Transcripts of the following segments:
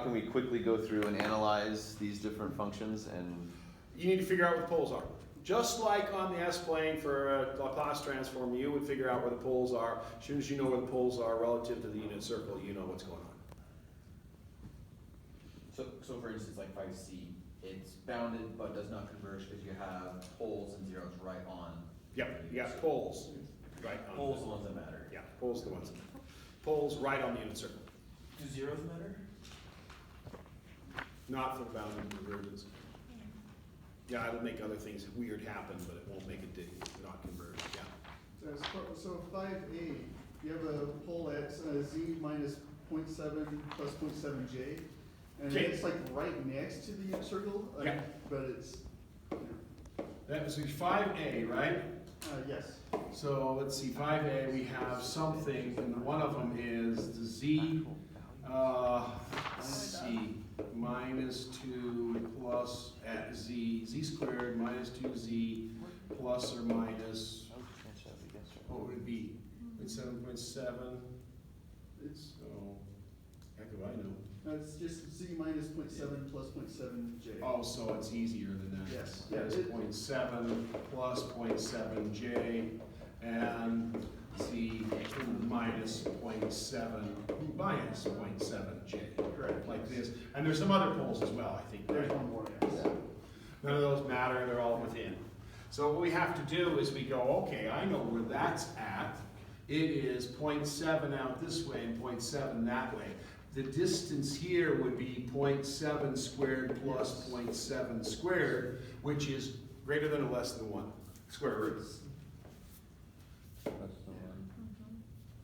Can we quickly go through and analyze these different functions and? You need to figure out where the poles are. Just like on the S-plane for a Laplace transform, you would figure out where the poles are. As soon as you know where the poles are relative to the unit circle, you know what's going on. So for instance, like 5C, it's bounded but does not converge because you have poles and zeros right on. Yep, you got poles right on. Poles are the ones that matter. Yeah, poles are the ones that matter. Poles right on the unit circle. Do zeros matter? Not for the bounded convergence. Yeah, it'll make other things weird happen, but it won't make it not converge, yeah. So 5A, you have a pole at z minus 0.7 plus 0.7j. And Okay. it's like right next to the unit circle, Yeah. but it's, That was 5A, right? yes. So let's see, 5A, we have something, and one of them is the z, let's see, minus 2 plus at z squared minus 2z plus or minus, what would it be? 7.7, It's, so, heck do I know. it's just z minus 0.7 plus 0.7j. Oh, so it's easier than that. Yes. That is 0.7 plus 0.7j, and z minus 0.7 minus 0.7j. Correct. Like this, and there's some other poles as well, I think, There's right? one more, yes. None of those matter, they're all within. So what we have to do is we go, okay, I know where that's at. It is 0.7 out this way and 0.7 that way. The distance here would be 0.7 squared plus 0.7 squared, which is greater than or less than 1 square root. That's the one.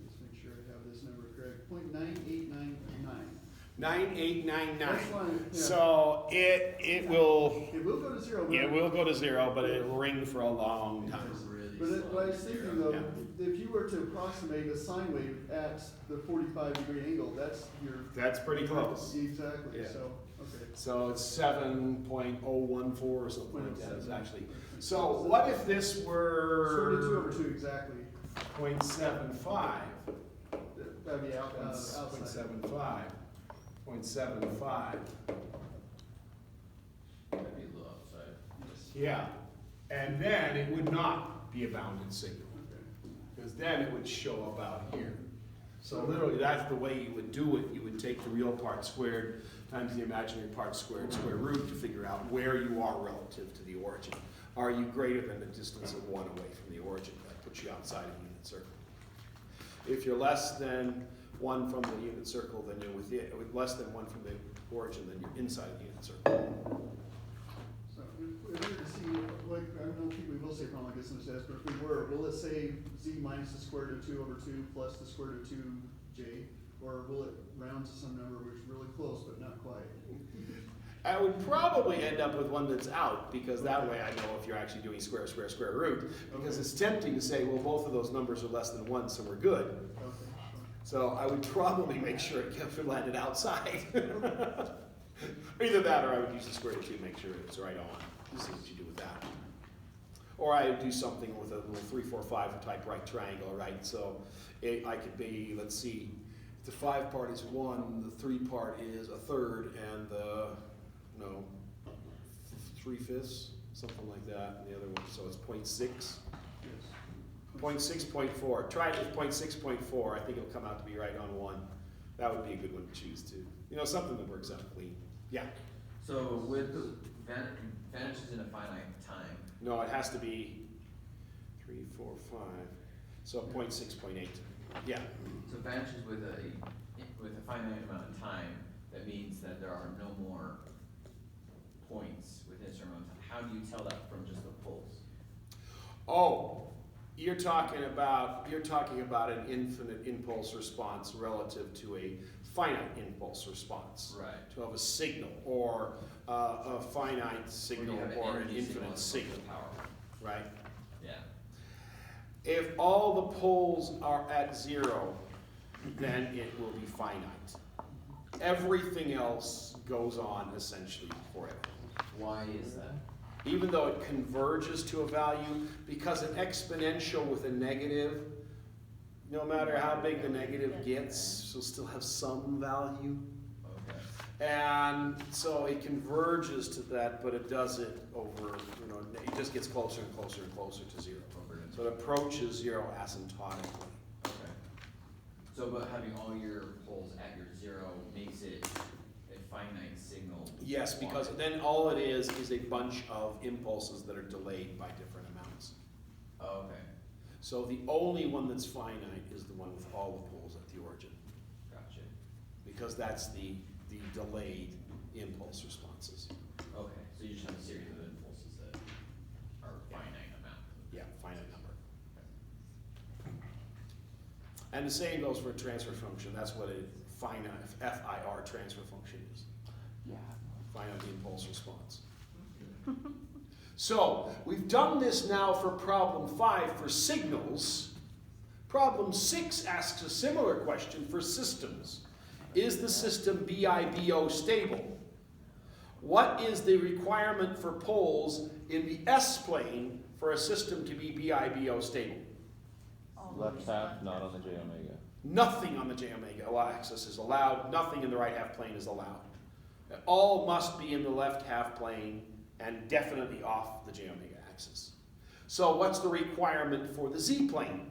Let's make sure I have this number correct. 0.9899. 9899. That's fine, yeah. So it will, It will go to zero. yeah, it will go to 0, but it'll ring for a long time. But what I was thinking though, Yeah. if you were to approximate a sine wave at the 45-degree angle, that's your. That's pretty close. Exactly, Yeah. so, okay. So it's 7.014 or something like that, it's actually. So what if this were 42/2 exactly. 0.75? That'd be outside. 0.75. 0.75. That'd be a little outside. Yes. Yeah, and then it would not be a bounded signal, Okay. because then it would show up out here. So literally, that's the way you would do it. You would take the real part squared times the imaginary part squared square root to figure out where you are relative to the origin. Are you greater than the distance of 1 away from the origin? That puts you outside of the unit circle. If you're less than 1 from the unit circle, then you're within, with less than 1 from the origin, then you're inside the unit circle. So if we were to see, like, I don't think we will say a problem like this in this test, but if we were, will it say z minus the square root of 2 over 2 plus the square root of 2j? Or will it round to some number which is really close but not quite? I would probably end up with one that's out, because that way I know if you're actually doing square root, because it's tempting to say, well, both of those numbers are less than 1, so we're good. Okay. So I would probably make sure it landed outside. Either that, or I would use the square root of 2 to make sure it's right on. You see what you do with that. Or I would do something with a little 3, 4, 5 type right triangle, right? So I could be, let's see, the 5 part is 1, the 3 part is a third, and the, 3/5, something like that, and the other one, so it's 0.6. Yes. 0.6, 0.4. Try it with 0.6, 0.4. I think it'll come out to be right on 1. That would be a good one to choose too. Something that works out clean. Yeah. So with the vanishes in a finite time. No, it has to be 3, 4, 5. So 0.6, 0.8. Yeah. So vanishes with a finite amount of time. That means that there are no more points within a certain amount of time. How do you tell that from just the poles? Oh, you're talking about an infinite impulse response relative to a finite impulse response. Right. To have a signal, or a finite signal, or an infinite signal. Power. Right? Yeah. If all the poles are at 0, then it will be finite. Everything else goes on essentially forever. Why is that? Even though it converges to a value, because an exponential with a negative, no matter how big the negative gets, will still have some value. Okay. And so it converges to that, but it does it over, it just gets closer and closer and closer to zero. So it approaches zero asymptotically. Okay. So, but having all your poles at your zero makes it a finite signal? Yes, because Why? then all it is a bunch of impulses that are delayed by different amounts. Oh, okay, So the only one that's finite is the one with all the poles at the origin, gotcha. because that's the delayed impulse responses. Okay, so you just have a series of impulses that are finite amount. Yeah, finite number. And the same goes for a transfer function. That's what a finite, FIR transfer function is. Yeah. Finite impulse response. So, we've done this now for problem 5 for signals. Problem 6 asks a similar question for systems. Is the system BIBO stable? What is the requirement for poles in the S-plane for a system to be BIBO stable? Left half, not on the J omega. Nothing on the J omega axis is allowed, nothing in the right half plane is allowed. It all must be in the left half plane and definitely off the J omega axis. So what's the requirement for the Z plane?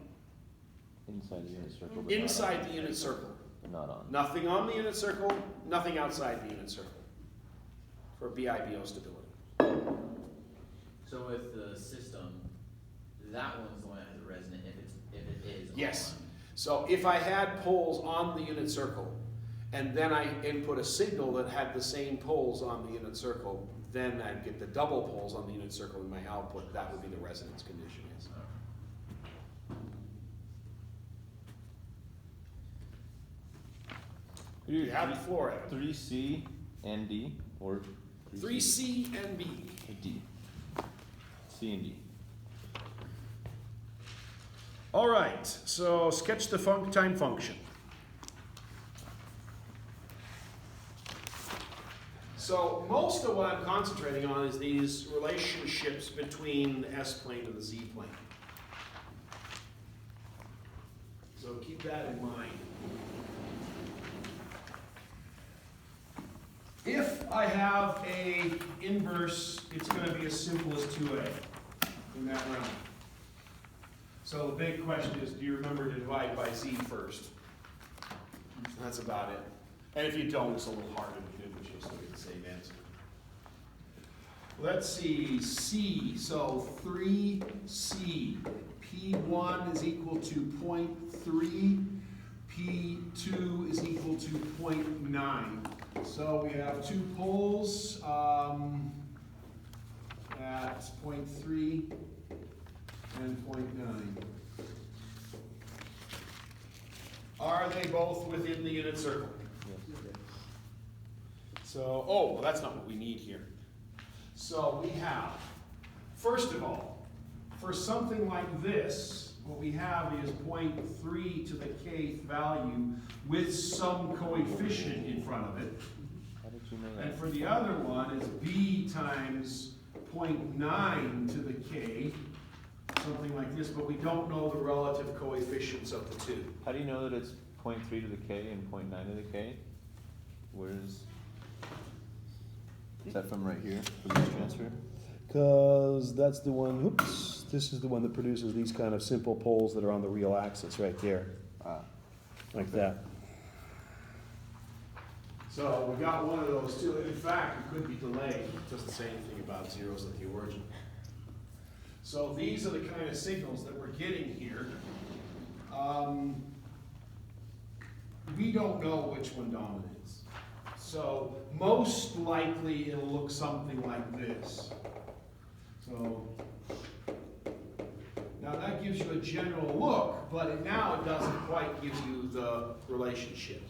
Inside the unit circle. but not Inside on. the unit circle. But not on. Nothing on the unit circle, nothing outside the unit circle for BIBO stability. So with the system, that one's the one that has a resonant if it is Yes. on. So if I had poles on the unit circle, and then I input a signal that had the same poles on the unit circle, then I'd get the double poles on the unit circle in my output. That would be the resonance condition. Yes. You have the floor, Evan. 3C and D, or 3C and B. D. C and D. All right, so sketch the time function. So most of what I'm concentrating on is these relationships between the S-plane and the Z-plane. So keep that in mind. If I have a inverse, it's going to be as simple as 2A in that realm. So the big question is, do you remember to divide by Z first? That's about it. And if you don't, it's a little harder to do, but you'll still get the same answer. Let's see, C, so 3C. P1 is equal to 0.3, P2 is equal to 0.9. So we have two poles at 0.3 and 0.9. Are they both within the unit circle? Yes. So, oh, well, that's not what we need here. So we have, first of all, for something like this, what we have is 0.3 to the kth value with some coefficient in front of it. How did you know that? And for the other one is b times 0.9 to the k, something like this, but we don't know the relative coefficients of the two. How do you know that it's 0.3 to the K and 0.9 to the K? Where's... Is that from right here, for this transfer? Because that's the one, oops, this is the one that produces these kind of simple poles that are on the real axis right there, Ah. like that. So we got one of those two. In fact, it could be delayed. It doesn't say anything about zeros at the origin. So these are the kind of signals that we're getting here. We don't know which one dominates. So most likely it'll look something like this. So now that gives you a general look, but now it doesn't quite give you the relationship.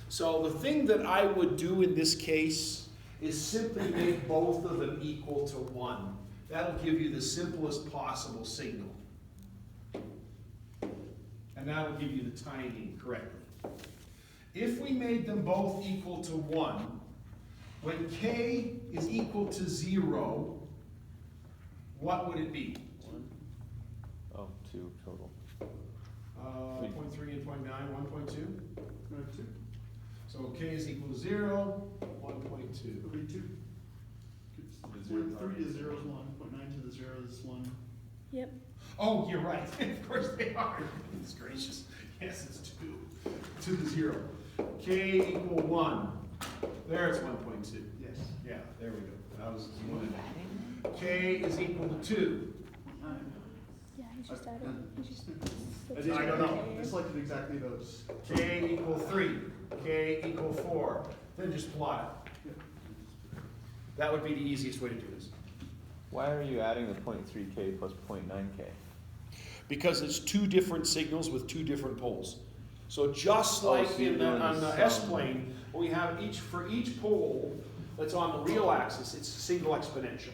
So the thing that I would do in this case is simply make both of them equal to 1. That'll give you the simplest possible signal. And that'll give you the timing correctly. If we made them both equal to 1, when k is equal to 0, what would it be? Oh, 2 total. 0.3 and 0.9, 1.2? Two. So So K is equal to 0, 1.2. It'll be 2. The zero Point part. 3 to 0 is 1, point 9 to the 0 is 1. Yep. Oh, you're right. Of course they are. Goodness gracious. Yes, it's 2 to the 0. K equal 1. There it's 1.2. Yes. Yeah, there we go. That was one. K is equal to 2. 9. Yeah, he's just adding. He's just. I don't know. I selected exactly those. K equal 3. K equal 4. Then just plot it. Yeah. That would be the easiest way to do this. Why are you adding the 0.3K plus 0.9K? Because it's two different signals with two different poles. So just Oh, like so you're in doing on the some- S-plane, we have for each pole that's on the real axis, it's a single exponential.